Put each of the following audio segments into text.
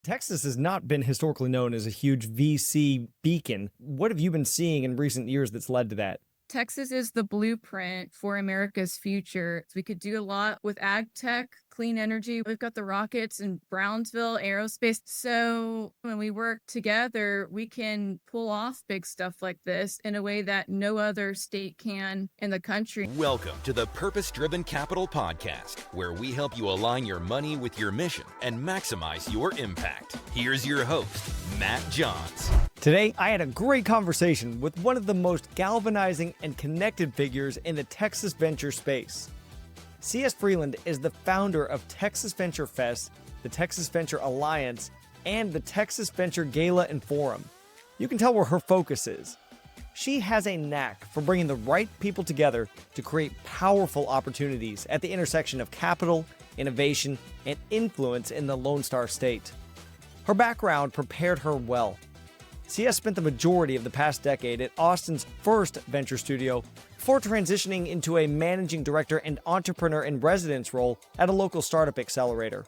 Texas has not been historically known as a huge VC beacon. What have you been seeing in recent years that's led to that? Texas is the blueprint for America's future. We could do a lot with ag tech, clean energy. We've got the rockets in Brownsville, aerospace. So when we work together, we can pull off big stuff like this in a way that no other state can in the country. Welcome to the Purpose Driven Capital Podcast, where we help you align your money with your mission and maximize your impact. Here's your host, Matt Johns. Today, I had a great conversation with one of the most galvanizing and connected figures in the Texas venture space. CS Freeland is the founder of Texas Venture Fest, the Texas Venture Alliance, and the Texas Venture Gala and Forum. You can tell where her focus is. She has a knack for bringing the right people together to create powerful opportunities at the intersection of capital, innovation, and influence in the Lone Star State. Her background prepared her well. CS spent the majority of the past decade at Austin's first venture studio before transitioning into a managing director and entrepreneur in residence role at a local startup accelerator.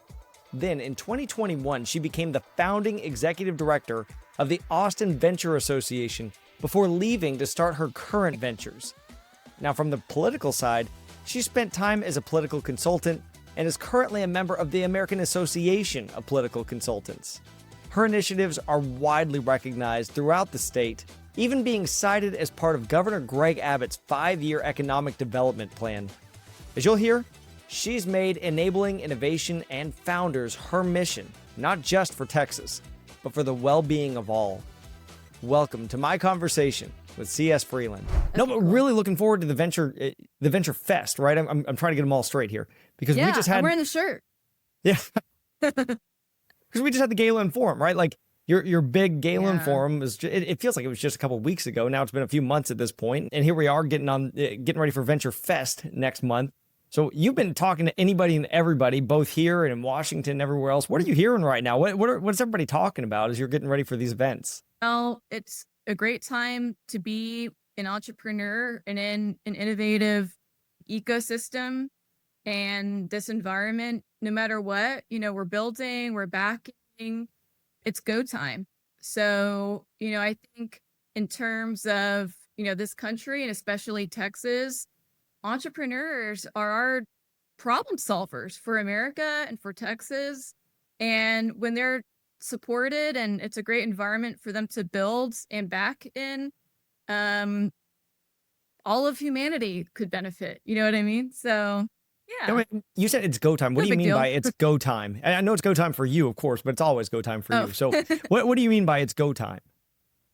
Then, in 2021, she became the founding executive director of the Austin Venture Association before leaving to start her current ventures. Now, from the political side, she spent time as a political consultant and is currently a member of the American Association of Political Consultants. Her initiatives are widely recognized throughout the state, even being cited as part of Governor Greg Abbott's 5-year economic development plan. As you'll hear, she's made enabling innovation and founders her mission, not just for Texas, but for the well-being of all. Welcome to my conversation with CS Freeland. No, but really looking forward to the Venture Fest, right? I'm trying to get them all straight here because we just had. I'm wearing the shirt. Yeah. Because we just had the Gala and Forum, right? Like your big Gala and Forum it feels like it was just a couple of weeks ago. Now it's been a few months at this point, and here we are getting ready for Venture Fest next month. So you've been talking to anybody and everybody, both here and in Washington, and everywhere else. What are you hearing right now? What's everybody talking about as you're getting ready for these events? Well, it's a great time to be an entrepreneur and in an innovative ecosystem. And this environment, no matter what, we're building, we're backing, it's go time. So, I think in terms of, this country and especially Texas, entrepreneurs are our problem solvers for America and for Texas. And when they're supported and it's a great environment for them to build and back in, all of humanity could benefit. You know what I mean? So yeah. No, you said it's go time. What do you mean by it's go time? I know it's go time for you, of course, but it's always go time for you. So what do you mean by it's go time?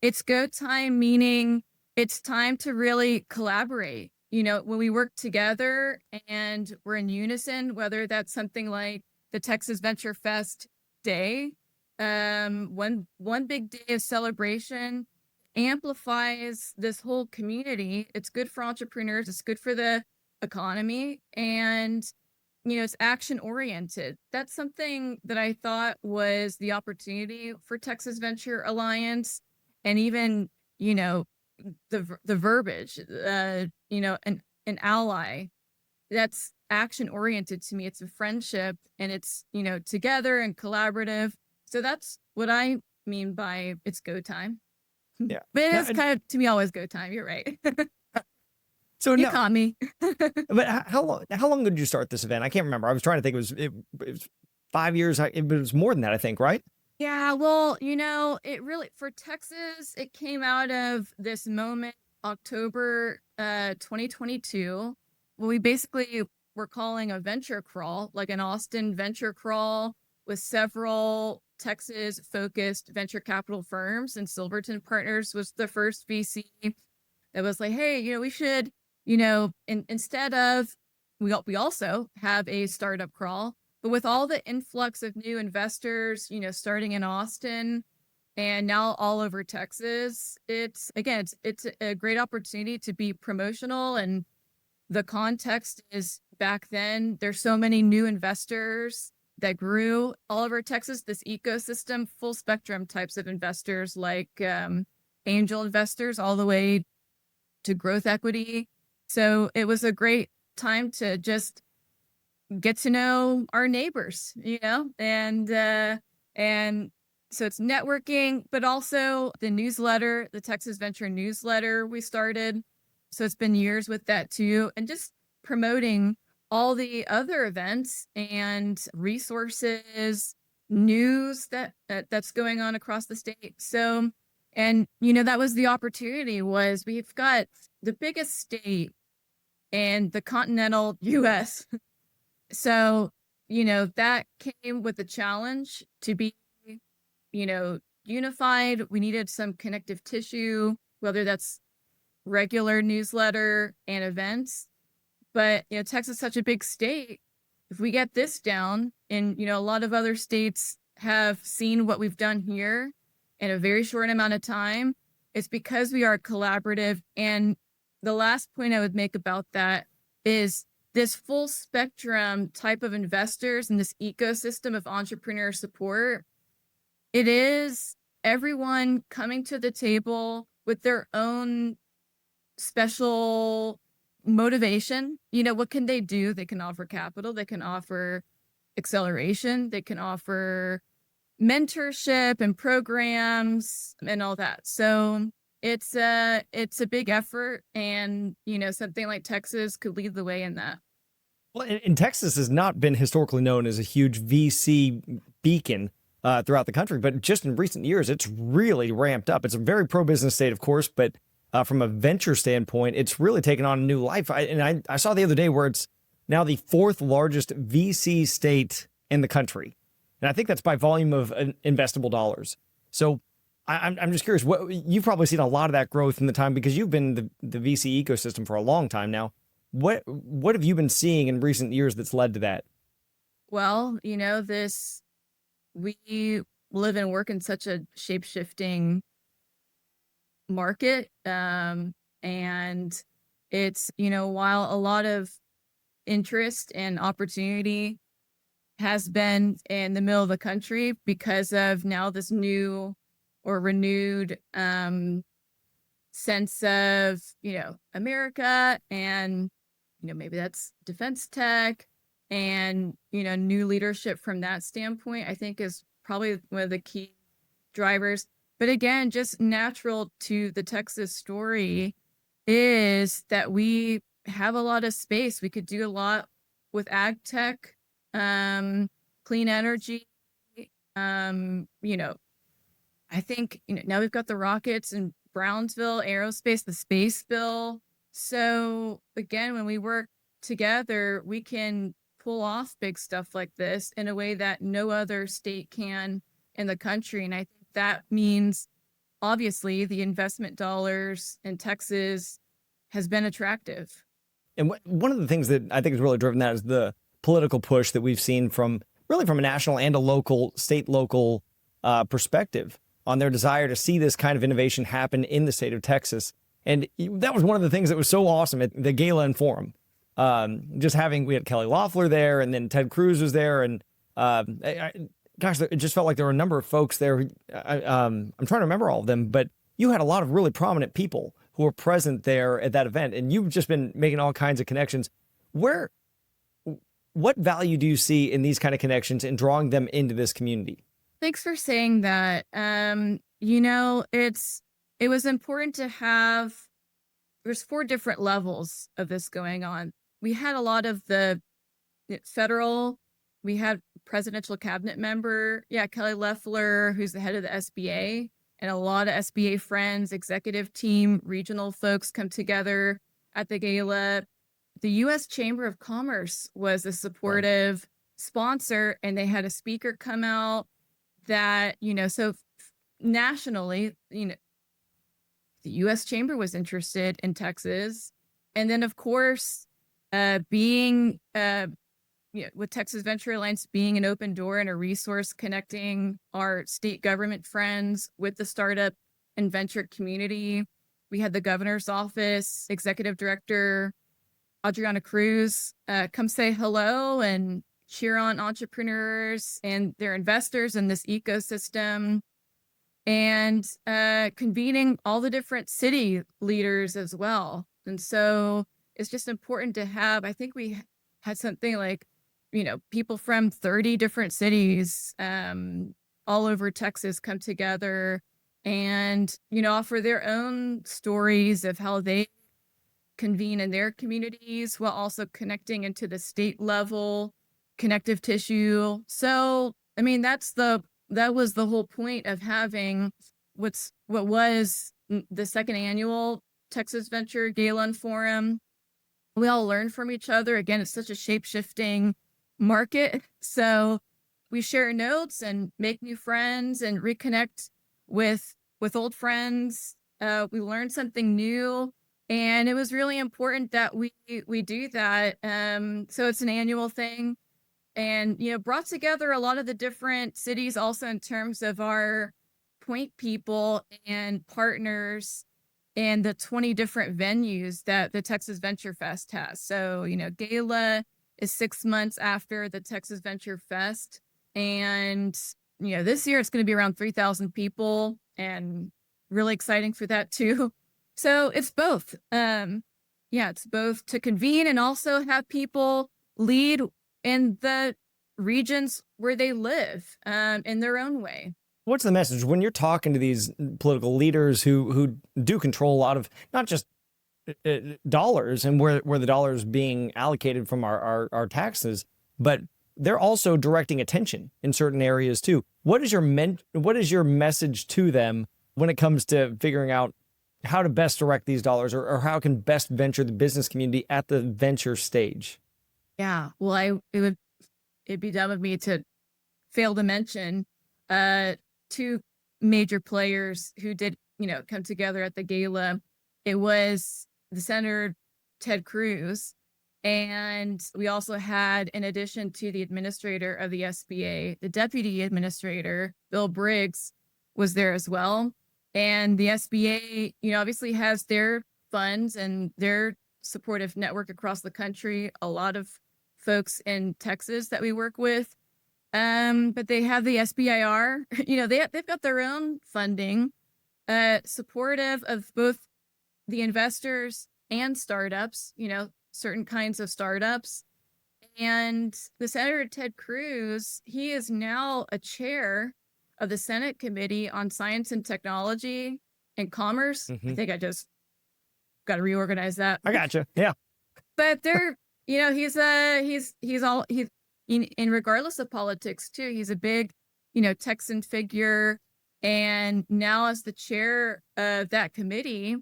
It's go time, meaning it's time to really collaborate. When we work together and we're in unison, whether that's something like the Texas Venture Fest Day, one big day of celebration amplifies this whole community. It's good for entrepreneurs. It's good for the economy, and it's action oriented. That's something that I thought was the opportunity for Texas Venture Alliance, and even the verbiage, an ally. That's action oriented to me. It's a friendship, and it's together and collaborative. So that's what I mean by it's go time. Yeah, but it's kind of, to me, always go time. You're right. So you caught me. But how long did you start this event? I can't remember. I was trying to think. It was 5 years. It was more than that, I think, right? Yeah. Well, it really, for Texas, it came out of this moment, October 2022. Well, we basically were calling a venture crawl, like an Austin venture crawl with several Texas-focused venture capital firms, and Silverton Partners was the first VC that was like, hey, we should. Instead of, we also have a startup crawl, but with all the influx of new investors, starting in Austin and now all over Texas, it's a great opportunity to be promotional. And the context is, back then, there's so many new investors that grew all over Texas, this ecosystem, full spectrum types of investors, like angel investors all the way to growth equity. So it was a great time to just get to know our neighbors, and And so it's networking, but also the newsletter, the Texas Venture newsletter we started. So it's been years with that too. And just promoting all the other events and resources, news that's going on across the state. So, and that was the opportunity. Was we've got the biggest state in the continental US. So, that came with the challenge to be, unified. We needed some connective tissue, whether that's regular newsletter and events. But, Texas is such a big state. If we get this down, and, a lot of other states have seen what we've done here in a very short amount of time, it's because we are collaborative. And the last point I would make about that is this full spectrum type of investors and this ecosystem of entrepreneur support. It is everyone coming to the table with their own special motivation. What can they do? They can offer capital, they can offer acceleration, they can offer mentorship and programs and all that. So it's a big effort, and something like Texas could lead the way in that. Well, and Texas has not been historically known as a huge VC beacon throughout the country, but just in recent years, it's really ramped up. It's a very pro-business state, of course, but from a venture standpoint, it's really taken on a new life. I saw the other day where it's now the 4th largest VC state in the country. And I think that's by volume of investable dollars. So I'm just curious, you've probably seen a lot of that growth in the time because you've been the VC ecosystem for a long time now. What have you been seeing in recent years that's led to that? Well, we live and work in such a shape-shifting market. And it's, while a lot of interest and opportunity has been in the middle of the country because of now this new or renewed sense of, America, and, maybe that's defense tech and, new leadership from that standpoint, I think is probably one of the key drivers. But again, just natural to the Texas story is that we have a lot of space. We could do a lot with ag tech, clean energy. I think, now we've got the rockets in Brownsville, aerospace, the space bill. So again, when we work together, we can pull off big stuff like this in a way that no other state can in the country. And I think that means, obviously, the investment dollars in Texas has been attractive. And one of the things that I think has really driven that is the political push that we've seen from a national and a local, local perspective on their desire to see this kind of innovation happen in the state of Texas. And that was one of the things that was so awesome at the Gala and Forum. We had Kelly Loeffler there, and then Ted Cruz was there. And it just felt like there were a number of folks there. I'm trying to remember all of them, but you had a lot of really prominent people who were present there at that event, and you've just been making all kinds of connections. What value do you see in these kind of connections and drawing them into this community? Thanks for saying that. It was important to have, there's 4 different levels of this going on. We had a lot of the federal, we had presidential cabinet member, Kelly Loeffler, who's the head of the SBA, and a lot of SBA friends, executive team, regional folks come together at the gala. The U.S. Chamber of Commerce was a supportive sponsor, and they had a speaker come out that, so nationally, the U.S. Chamber was interested in Texas. And then, of course, being with Texas Venture Alliance being an open door and a resource connecting our state government friends with the startup and venture community. We had the governor's office executive director, Adriana Cruz, come say hello and cheer on entrepreneurs and their investors in this ecosystem, and convening all the different city leaders as well. And so it's just important to have, I think we had something like, people from 30 different cities, all over Texas come together and, offer their own stories of how they convene in their communities while also connecting into the state level connective tissue. So, I mean, that was the whole point of having what was the second annual Texas Venture Gala and Forum. We all learn from each other. Again, it's such a shape-shifting market. So we share notes and make new friends and reconnect with old friends. We learn something new. And it was really important that we do that. So it's an annual thing. And, brought together a lot of the different cities also in terms of our point people and partners and the 20 different venues that the Texas Venture Fest has. So, Gala is 6 months after the Texas Venture Fest. And, this year it's going to be around 3,000 people and really exciting for that too. So it's both. It's both to convene and also have people lead in the regions where they live in their own way. What's the message when you're talking to these political leaders who do control a lot of not just dollars and where the dollars being allocated from our taxes, but they're also directing attention in certain areas too. What is your message to them when it comes to figuring out how to best direct these dollars or how can best venture the business community at the venture stage? Yeah, well, it'd be dumb of me to fail to mention two major players who did, come together at the gala. It was the Senator Ted Cruz, and we also had, in addition to the administrator of the SBA, the deputy administrator, Bill Briggs, was there as well. And the SBA, obviously has their funds and their supportive network across the country. A lot of folks in Texas that we work with. But they have the SBIR, they've got their own funding, supportive of both the investors and startups, certain kinds of startups. And the Senator Ted Cruz, he is now a chair of the Senate Committee on Science and Technology and Commerce. I think I just got to reorganize that. I gotcha. Yeah. But they're, he's regardless of politics too, he's a big, Texan figure. And now as the chair of that committee,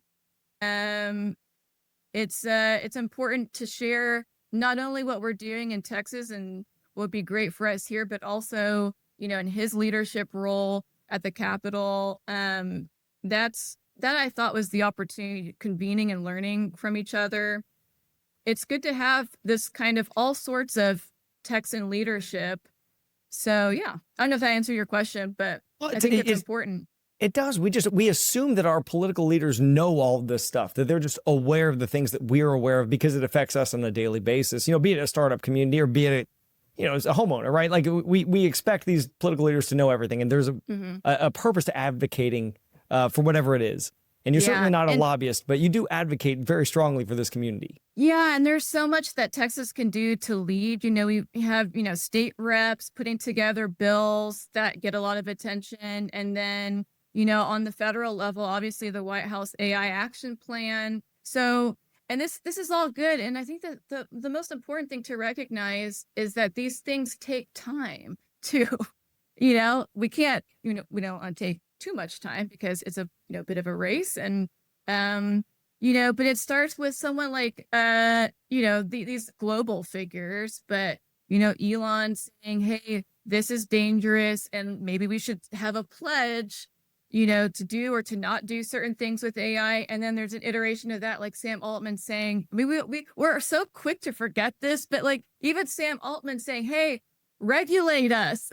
it's important to share not only what we're doing in Texas and what would be great for us here, but also, in his leadership role at the Capitol. That I thought was the opportunity, convening and learning from each other. It's good to have this kind of all sorts of Texan leadership. So yeah, I don't know if that answered your question, but I think it's important. It does. We assume that our political leaders know all of this stuff, that they're just aware of the things that we're aware of because it affects us on a daily basis, be it a startup community or be it, as a homeowner, right? Like we expect these political leaders to know everything, and there's a purpose to advocating for whatever it is. And you're certainly not a lobbyist, but you do advocate very strongly for this community. Yeah, and there's so much that Texas can do to lead. We have, state reps putting together bills that get a lot of attention. And then, on the federal level, obviously the White House AI Action Plan. So, and this is all good. And I think that the most important thing to recognize is that these things take time too. We can't, we don't want to take too much time because it's a bit of a race. And but it starts with someone like these global figures, but Elon saying, hey, this is dangerous and maybe we should have a pledge to do or to not do certain things with AI. And then there's an iteration of that, like Sam Altman saying, I mean, we're so quick to forget this, but like even Sam Altman saying, hey, regulate us.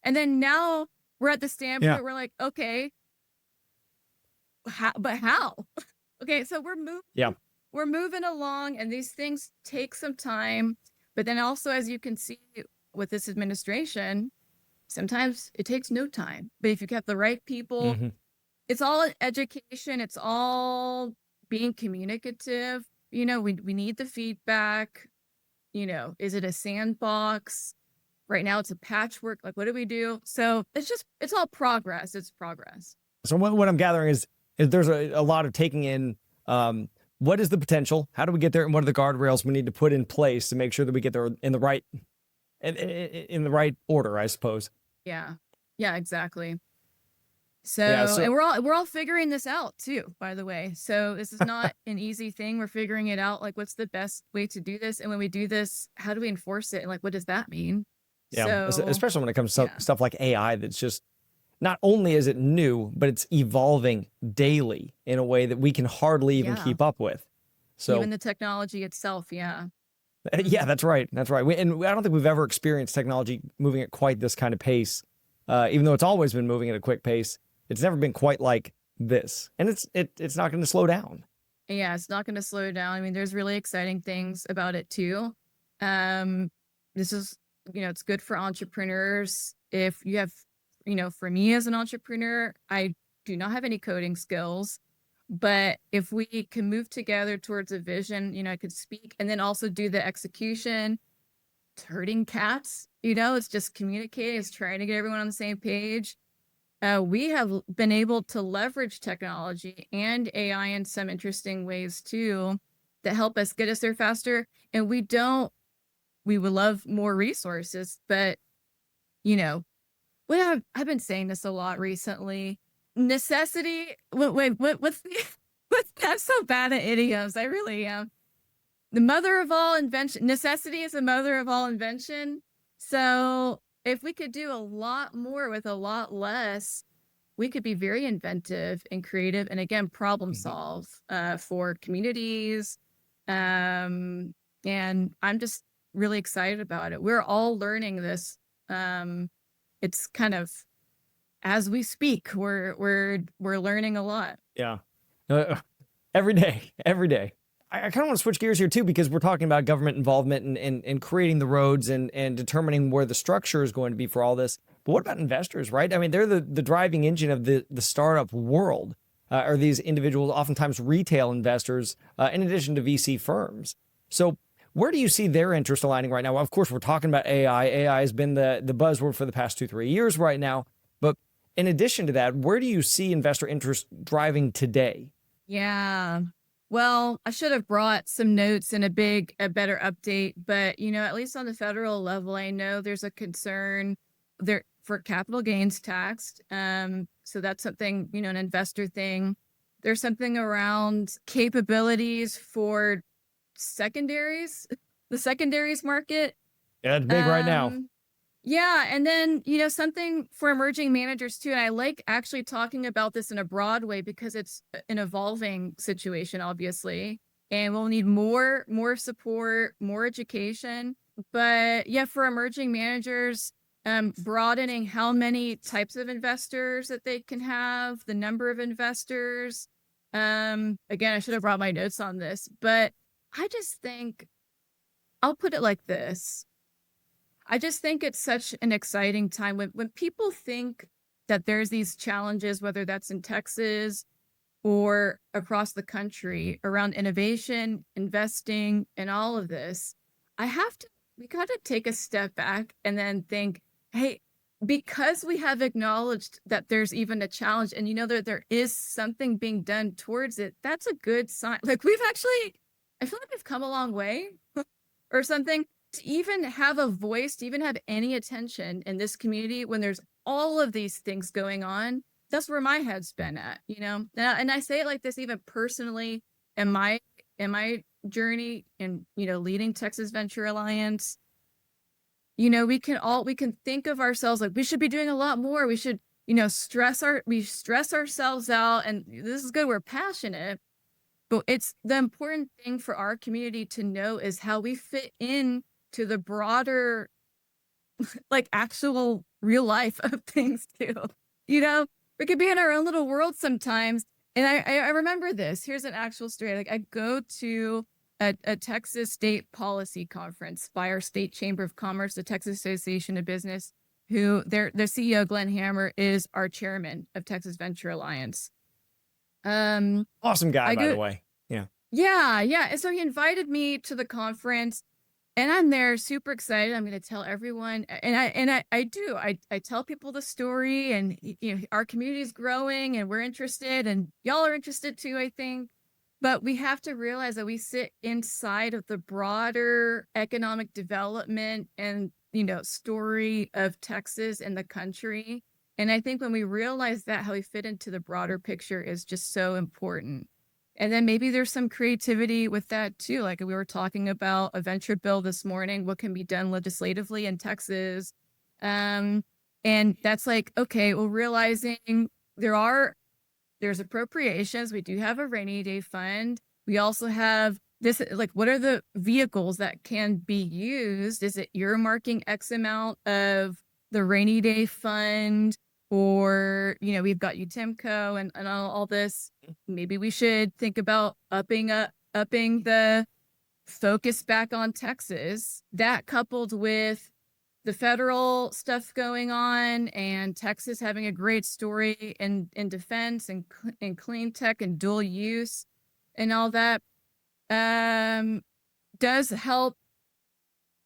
And then now we're at the standpoint where we're like, okay, how? Okay, so we're moving along, and these things take some time. But then also, as you can see with this administration, sometimes it takes no time. But if you get the right people, it's all education. It's all being communicative. We need the feedback. Is it a sandbox? Right now it's a patchwork. Like, what do we do? So it's all progress. It's progress. So what I'm gathering is there's a lot of taking in, what is the potential? How do we get there? And what are the guardrails we need to put in place to make sure that we get there in the right, in the right order, I suppose. Yeah. Yeah, exactly. So, Yeah, and we're all figuring this out too, by the way. So this is not an easy thing. We're figuring it out. Like, what's the best way to do this? And when we do this, how do we enforce it? And like, what does that mean? yeah, So, especially when it comes to yeah. stuff like AI, that's just, not only is it new, but it's evolving daily in a way that we can hardly even Yeah. keep up with. So Even the technology itself. Yeah. yeah, that's right. That's right. And I don't think we've ever experienced technology moving at quite this kind of pace. Even though it's always been moving at a quick pace, it's never been quite like this. And it's not going to slow down. Yeah, it's not going to slow down. I mean, there's really exciting things about it too. This is, it's good for entrepreneurs. If you have, for me as an entrepreneur, I do not have any coding skills, but if we can move together towards a vision, I could speak and then also do the execution. It's herding cats, it's just communicating, it's trying to get everyone on the same page. We have been able to leverage technology and AI in some interesting ways too, that help us get us there faster. And we would love more resources, but I've been saying this a lot recently. Necessity. What's I'm so bad at idioms. I really am. The mother of all invention. Necessity is the mother of all invention. So if we could do a lot more with a lot less, we could be very inventive and creative, and again, problem solve for communities. And I'm just really excited about it. We're all learning this. It's kind of, as we speak, we're learning a lot. Yeah. Every day. I kind of want to switch gears here too, because we're talking about government involvement and creating the roads and determining where the structure is going to be for all this. But what about investors, right? I mean, they're the driving engine of the startup world, are these individuals, oftentimes retail investors, in addition to VC firms. So where do you see their interest aligning right now? Well, of course, we're talking about AI. AI has been the buzzword for the past 2-3 years right now. But in addition to that, where do you see investor interest driving today? Yeah. Well, I should have brought some notes and a better update, but at least on the federal level, I know there's a concern there for capital gains tax. So that's something, an investor thing. There's something around capabilities for secondaries, the secondaries market. Yeah, it's big right now. Yeah. And then, something for emerging managers too. And I like actually talking about this in a broad way because it's an evolving situation, obviously. And we'll need more support, more education. But yeah, for emerging managers, broadening how many types of investors that they can have, the number of investors. Again, I should have brought my notes on this, but I just think, I'll put it like this. I just think it's such an exciting time when people think that there's these challenges, whether that's in Texas or across the country around innovation, investing, and all of this. We got to take a step back and then think, hey, because we have acknowledged that there's even a challenge and that there is something being done towards it, that's a good sign. Like I feel like we've come a long way or something. To even have a voice, to even have any attention in this community when there's all of these things going on, that's where my head's been at, And I say it like this even personally in my journey in, leading Texas Venture Alliance. We can think of ourselves like we should be doing a lot more. We should, stress ourselves out, and this is good. We're passionate, but it's the important thing for our community to know is how we fit in to the broader, like actual real life of things too. We could be in our own little world sometimes. And I remember this. Here's an actual story. Like I go to a Texas state policy conference by our state chamber of commerce, the Texas Association of Business, who their CEO, Glenn Hammer, is our chairman of Texas Venture Alliance. Awesome guy, by the way. Yeah. Yeah. And so he invited me to the conference. And I'm there super excited. I'm going to tell everyone. I tell people the story, and our community is growing and we're interested, and y'all are interested too, I think. But we have to realize that we sit inside of the broader economic development and, story of Texas and the country. And I think when we realize that, how we fit into the broader picture is just so important. And then maybe there's some creativity with that too. Like we were talking about a venture bill this morning, what can be done legislatively in Texas. And that's like, okay, well, realizing there's appropriations. We do have a rainy day fund. We also have this, like, what are the vehicles that can be used? Is it earmarking X amount of the rainy day fund? Or, we've got UTIMCO and all this. Maybe we should think about upping the focus back on Texas. That coupled with the federal stuff going on and Texas having a great story in defense and clean tech and dual use and all that does help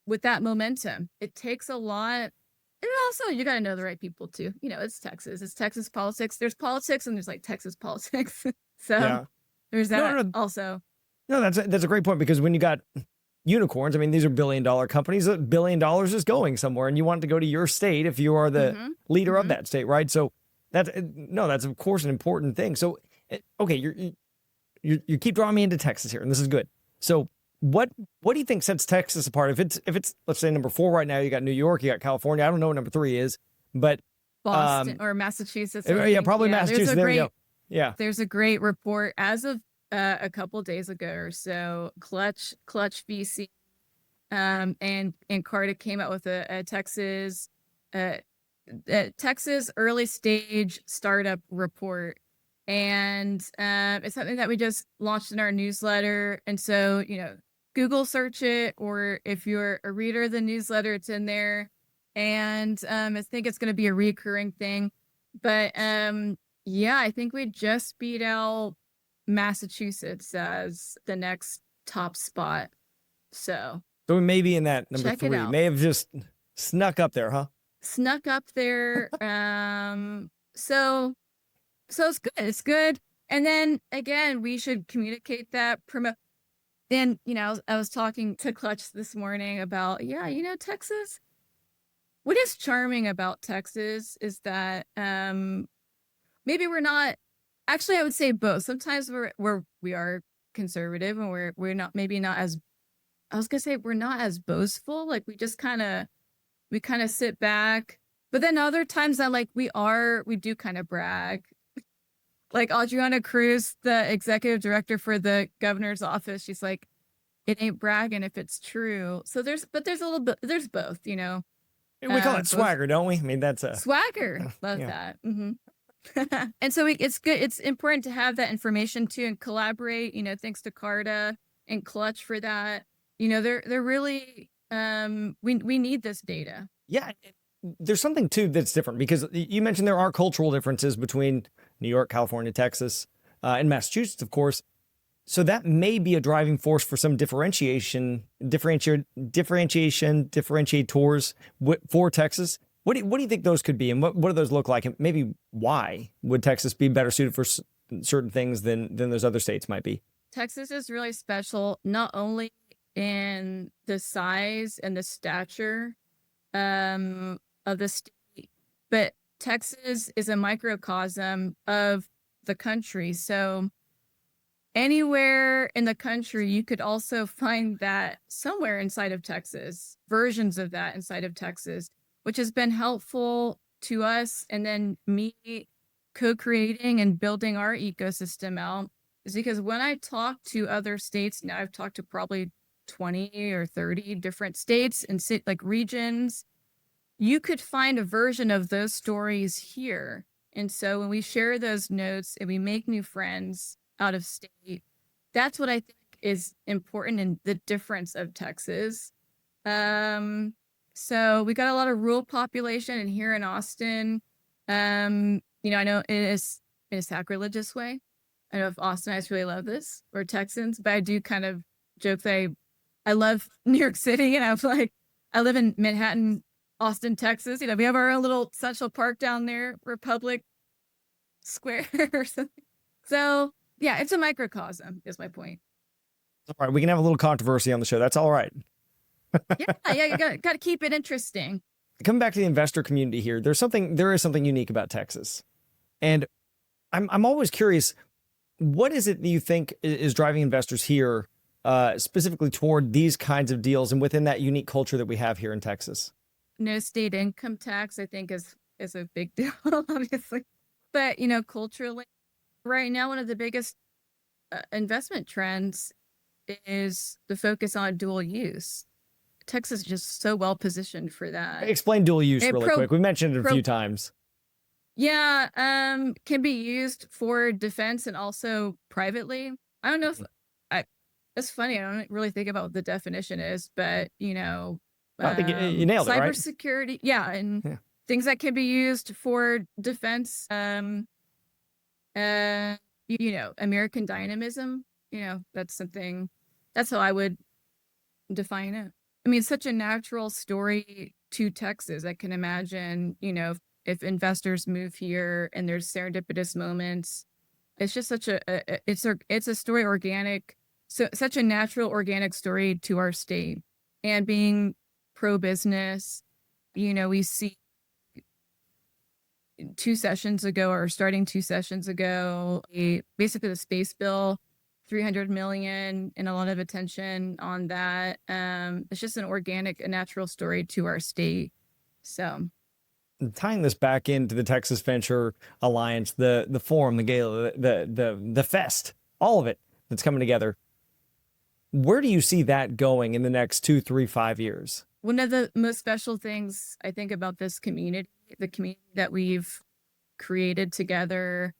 with that momentum. It takes a lot. And also, you got to know the right people too. It's Texas. It's Texas politics. There's politics and there's like Texas politics. So there's that also. No, that's a great point, because when you got unicorns, I mean, these are billion-dollar companies. $1 billion is going somewhere, and you want it to go to your state if you are the leader of that state, right? So that's of course an important thing. So okay, you keep drawing me into Texas here, and this is good. So what do you think sets Texas apart? If it's let's say number 4 right now, you got New York, you got California. I don't know what number 3 is, but Boston or Massachusetts. Probably Massachusetts. There you go. Yeah, there's a great report as of a couple days ago or so. Clutch VC and Carta came out with a Texas early stage startup report. And it's something that we just launched in our newsletter. And so, Google search it, or if you're a reader of the newsletter, it's in there. And I think it's going to be a recurring thing. But I think we just beat out Massachusetts as the next top spot. So we may be in that number 3. May have just snuck up there, huh? Snuck up there. So it's good. It's good. And then again, we should communicate that, promote. Then, I was talking to Clutch this morning about, Texas. What is charming about Texas is that maybe we're not, actually, I would say both. Sometimes we are conservative, and we're not, maybe not as, I was going to say, we're not as boastful. Like we kind of sit back. But then other times we do kind of brag. Like Adriana Cruz, the executive director for the governor's office, she's like, it ain't bragging if it's true. So there's a little bit, there's both, We call it swagger, don't we? I mean, that's a swagger. Love that. And so it's good. It's important to have that information too, and collaborate, thanks to Carta and Clutch for that. They're really, we need this data. Yeah. There's something too that's different, because you mentioned there are cultural differences between New York, California, Texas, and Massachusetts, of course. So that may be a driving force for some differentiators for Texas. What do you think those could be, and what do those look like, and maybe why would Texas be better suited for certain things than those other states might be? Texas is really special, not only in the size and the stature of the state, but Texas is a microcosm of the country. So anywhere in the country, you could also find that somewhere inside of Texas, versions of that inside of Texas, which has been helpful to us. And then me co-creating and building our ecosystem out is because when I talk to other states, now I've talked to probably 20 or 30 different states and regions, you could find a version of those stories here. And so when we share those notes and we make new friends out of state, that's what I think is important in the difference of Texas. So we got a lot of rural population, and here in Austin, I know in a sacrilegious way. I don't know if Austinites really love this, or Texans, but I do kind of joke that I love New York City, and I was like, I live in Manhattan, Austin, Texas. We have our own little Central Park down there, Republic Square or something. So yeah, it's a microcosm is my point. All right, we can have a little controversy on the show. That's all right. Yeah, you got to keep it interesting. Coming back to the investor community here, there is something unique about Texas. And I'm always curious, what is it that you think is driving investors here, specifically toward these kinds of deals and within that unique culture that we have here in Texas? No state income tax, I think, is a big deal, obviously. But, culturally, right now, one of the biggest investment trends is the focus on dual use. Texas is just so well positioned for that. Explain dual use really quick. We mentioned it a few times. Yeah, can be used for defense and also privately. I don't know if it's funny. I don't really think about what the definition is, but I think you nailed it, right? Cybersecurity, yeah, and things that can be used for defense. American dynamism. That's something. That's how I would define it. I mean, it's such a natural story to Texas. I can imagine, if investors move here and there's serendipitous moments, it's just such it's a story organic, such a natural organic story to our state. And being pro-business, we see starting 2 sessions ago, basically the space bill, $300 million, and a lot of attention on that. It's just a natural story to our state. So tying this back into the Texas Venture Alliance, the forum, the gala, the fest, all of it that's coming together. Where do you see that going in the next 2, 3, 5 years? One of the most special things I think about this community, the community that we've created together,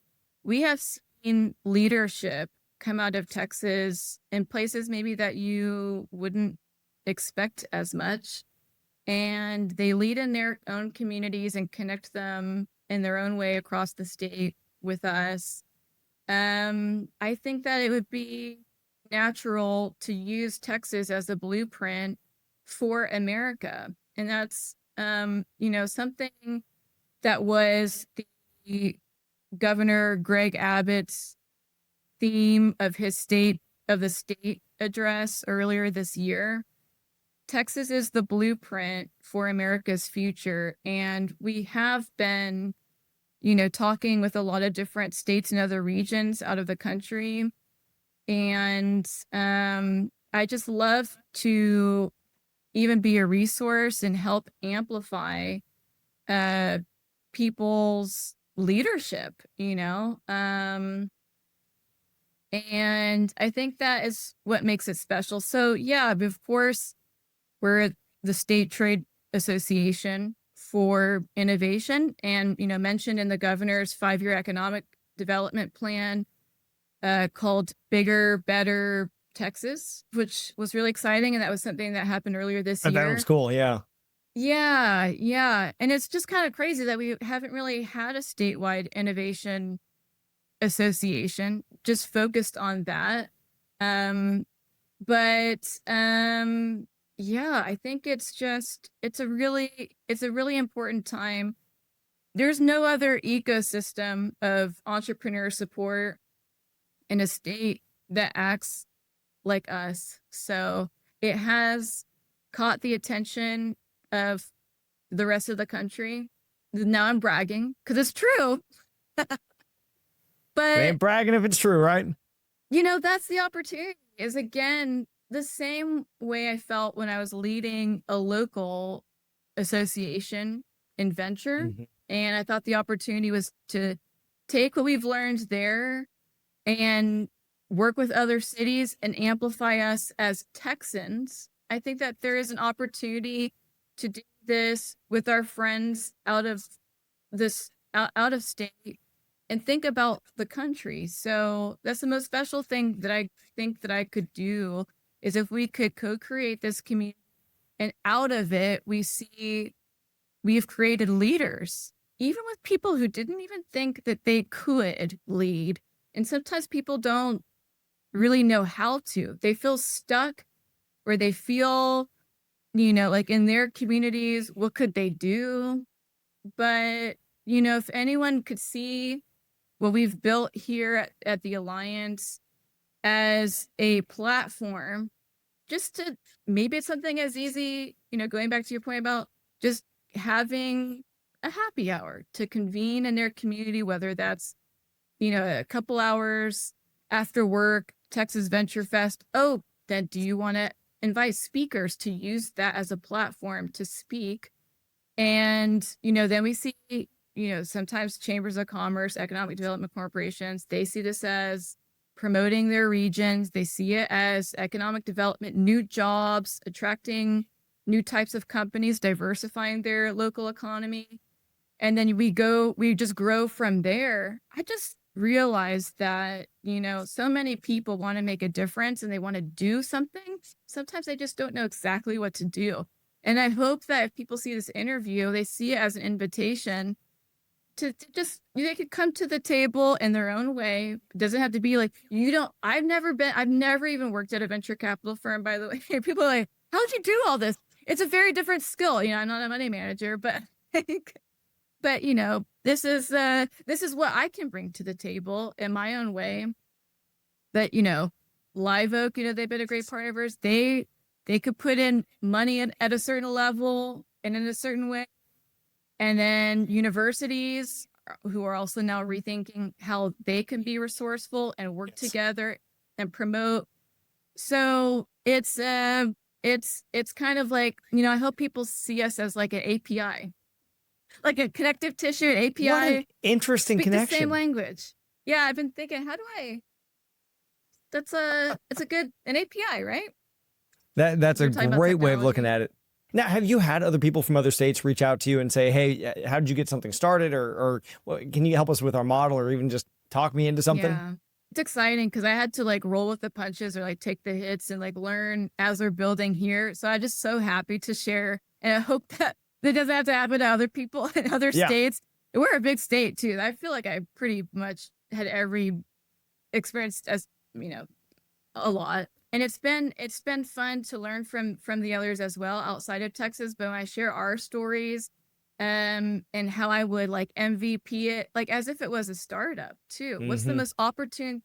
we have seen leadership come out of Texas in places maybe that you wouldn't expect as much. And they lead in their own communities and connect them in their own way across the state with us. I think that it would be natural to use Texas as a blueprint for America. And that's, something that was the Governor Greg Abbott's theme of the state address earlier this year. Texas is the blueprint for America's future. And we have been, talking with a lot of different states and other regions out of the country. And I just love to even be a resource and help amplify people's leadership, and I think that is what makes it special. So yeah, of course, we're the State Trade Association for Innovation, and mentioned in the governor's 5-year economic development plan called Bigger, Better Texas, which was really exciting, and that was something that happened earlier this year. That was cool, yeah. Yeah, and it's just kind of crazy that we haven't really had a statewide innovation association just focused on that. Yeah, I think it's a really important time. There's no other ecosystem of entrepreneur support in a state that acts like us. So it has caught the attention of the rest of the country. Now I'm bragging because it's true. But I ain't bragging if it's true, right? That's the opportunity, is again, the same way I felt when I was leading a local association in venture. Mm-hmm. And I thought the opportunity was to take what we've learned there and work with other cities and amplify us as Texans. I think that there is an opportunity to do this with our friends out of state and think about the country. So that's the most special thing that I think that I could do, is if we could co-create this community, and out of it, we've created leaders, even with people who didn't even think that they could lead. And sometimes people don't really know how to. They feel stuck where they feel, like in their communities, what could they do? But, if anyone could see what we've built here at the Alliance as a platform, just to, maybe it's something as easy, going back to your point about just having a happy hour to convene in their community, whether that's, a couple hours after work, Texas Venture Fest. Oh, then do you want to invite speakers to use that as a platform to speak? And, then we see, sometimes chambers of commerce, economic development corporations, they see this as promoting their regions. They see it as economic development, new jobs, attracting new types of companies, diversifying their local economy. And then we just grow from there. I just realized that, so many people want to make a difference and they want to do something. Sometimes they just don't know exactly what to do. And I hope that if people see this interview, they see it as an invitation to just, they could come to the table in their own way. It doesn't have to be like, I've never even worked at a venture capital firm, by the way. People are like, how'd you do all this? It's a very different skill. I'm not a money manager, but this is what I can bring to the table in my own way. But, Live Oak, they've been a great partner of ours. They could put in money at a certain level and in a certain way. And then universities who are also now rethinking how they can be resourceful and work together and promote. So it's kind of like, I hope people see us as like an API, like a connective tissue, an API. What an interesting speak connection. the same language. Yeah, I've been thinking, it's an API, right? That's a great way of looking at it. Now, have you had other people from other states reach out to you and say, hey, how did you get something started? Or can you help us with our model, or even just talk me into something? Yeah. It's exciting because I had to like roll with the punches or like take the hits and like learn as we're building here. So I'm just so happy to share. And I hope that doesn't have to happen to other people in other states. We're a big state too. I feel like I pretty much had every experience as, a lot. And it's been fun to learn from the others as well outside of Texas. But when I share our stories, and how I would like MVP it, like as if it was a startup too. Mm-hmm. What's the most opportune?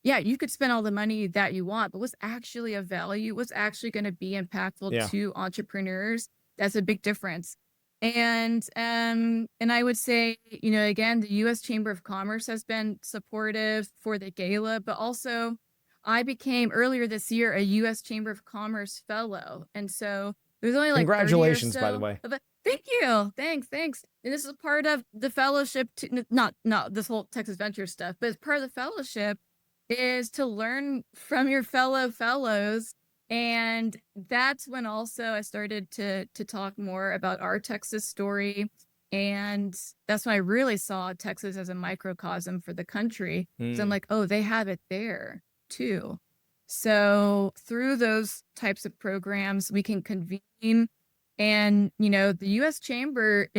Yeah, you could spend all the money that you want, but what's actually of value? What's actually going to be impactful to entrepreneurs? That's a big difference. And I would say, again, the U.S. Chamber of Commerce has been supportive for the gala, but also I became earlier this year a U.S. Chamber of Commerce fellow. And so there's only like congratulations, by the way. Thank you. Thanks. And this is part of the fellowship, not this whole Texas Venture stuff, but part of the fellowship is to learn from your fellow fellows. And that's when also I started to talk more about our Texas story. And that's when I really saw Texas as a microcosm for the country. So I'm like, oh, they have it there too. So through those types of programs, we can convene. And, the U.S. Chamber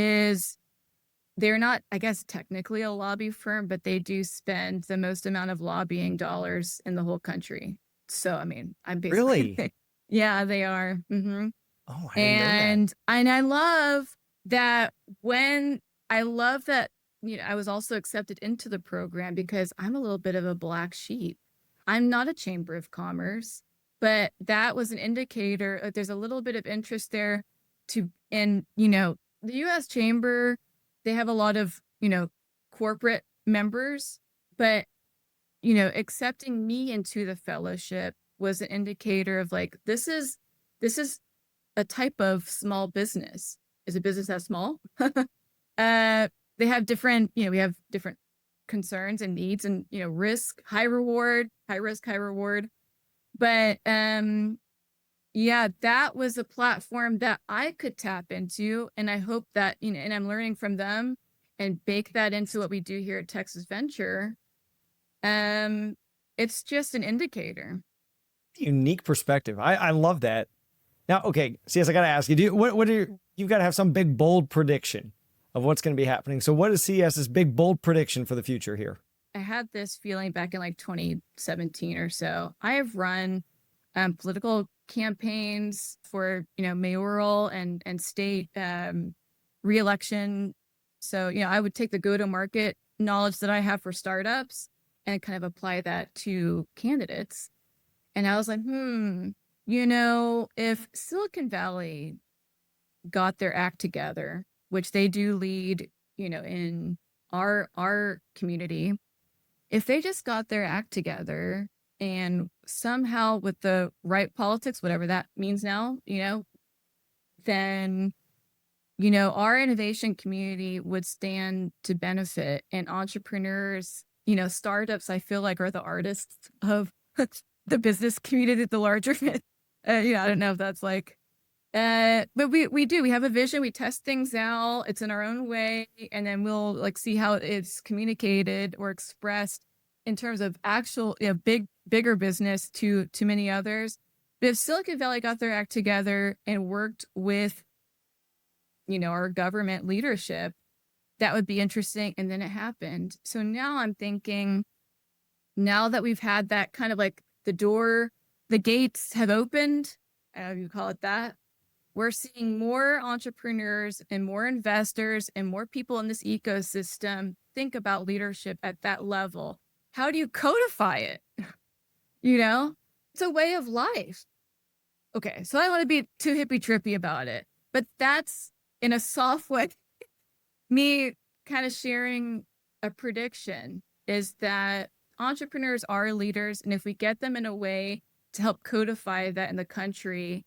they're not, I guess, technically a lobby firm, but they do spend the most amount of lobbying dollars in the whole country. So, I mean, I'm basically... Really? Yeah, they are. Mm-hmm. Oh, I didn't know that. And I love that I was also accepted into the program because I'm a little bit of a black sheep. I'm not a Chamber of Commerce, but that was an indicator. There's a little bit of interest there the U.S. Chamber, they have a lot of, corporate members, but, accepting me into the fellowship was an indicator of like, this is a type of small business. Is a business that small? They have different, we have different concerns and needs and, risk, high risk, high reward. But, that was a platform that I could tap into. And I hope that, and I'm learning from them and bake that into what we do here at Texas Venture. It's just an indicator. Unique perspective. I love that. Now, okay, CS, I got to ask you, you've got to have some big, bold prediction of what's going to be happening. So what is CS's big, bold prediction for the future here? I had this feeling back in like 2017 or so. I have run political campaigns for, mayoral and state reelection. So, I would take the go-to-market knowledge that I have for startups and kind of apply that to candidates. And I was like, if Silicon Valley got their act together, which they do lead, in our community, if they just got their act together and somehow with the right politics, whatever that means now, then, our innovation community would stand to benefit, and entrepreneurs, startups, I feel like are the artists of the business community, the larger, I don't know if that's like, but we have a vision, we test things out, it's in our own way, and then we'll like see how it's communicated or expressed in terms of actual, bigger business to many others. But if Silicon Valley got their act together and worked with, our government leadership, that would be interesting. And then it happened. So now I'm thinking, now that we've had that kind of like the gates have opened, you call it that, we're seeing more entrepreneurs and more investors and more people in this ecosystem think about leadership at that level. How do you codify it? It's a way of life. Okay, so I don't want to be too hippie trippy about it, but that's in a soft way. Me kind of sharing a prediction is that entrepreneurs are leaders, and if we get them in a way to help codify that in the country,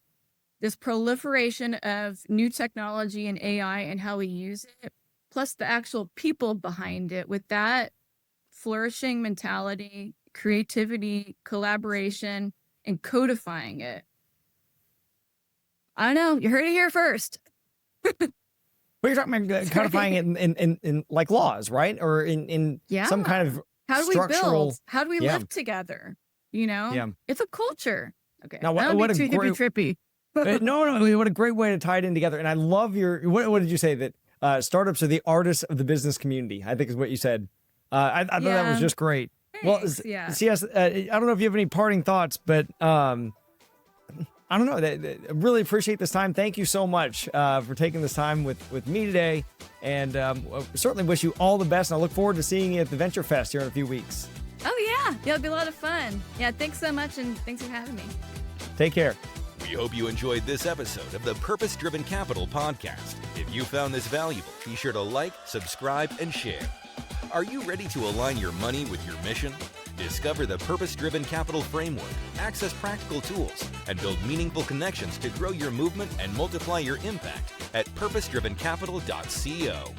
this proliferation of new technology and AI and how we use it, plus the actual people behind it, with that flourishing mentality, creativity, collaboration, and codifying it. I don't know. You heard it here first. But you're talking about codifying it in like laws, right? Or in some kind of how do structural... we build? How do we live together? It's a culture. Okay. Now, what too hippie trippy. No, what a great way to tie it in together. And I love what did you say? That startups are the artists of the business community, I think is what you said. I thought that was just great. Thanks. Well, CS, I don't know if you have any parting thoughts, but I don't know. I really appreciate this time. Thank you so much for taking this time with me today. And certainly wish you all the best. And I look forward to seeing you at the Venture Fest here in a few weeks. Oh, yeah. It'll be a lot of fun. Yeah, thanks so much. And thanks for having me. Take care. We hope you enjoyed this episode of the Purpose Driven Capital podcast. If you found this valuable, be sure to like, subscribe, and share. Are you ready to align your money with your mission? Discover the Purpose-Driven Capital Framework, access practical tools, and build meaningful connections to grow your movement and multiply your impact at purposedrivencapital.co.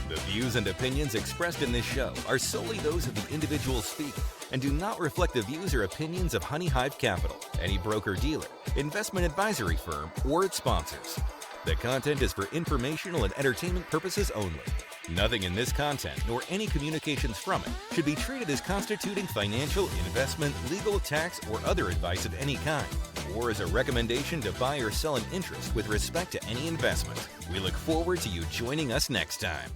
The views and opinions expressed in this show are solely those of the individual speaker and do not reflect the views or opinions of Honey Hive Capital, any broker-dealer, investment advisory firm, or its sponsors. The content is for informational and entertainment purposes only. Nothing in this content, nor any communications from it, should be treated as constituting financial, investment, legal, tax, or other advice of any kind, or as a recommendation to buy or sell an interest with respect to any investment. We look forward to you joining us next time.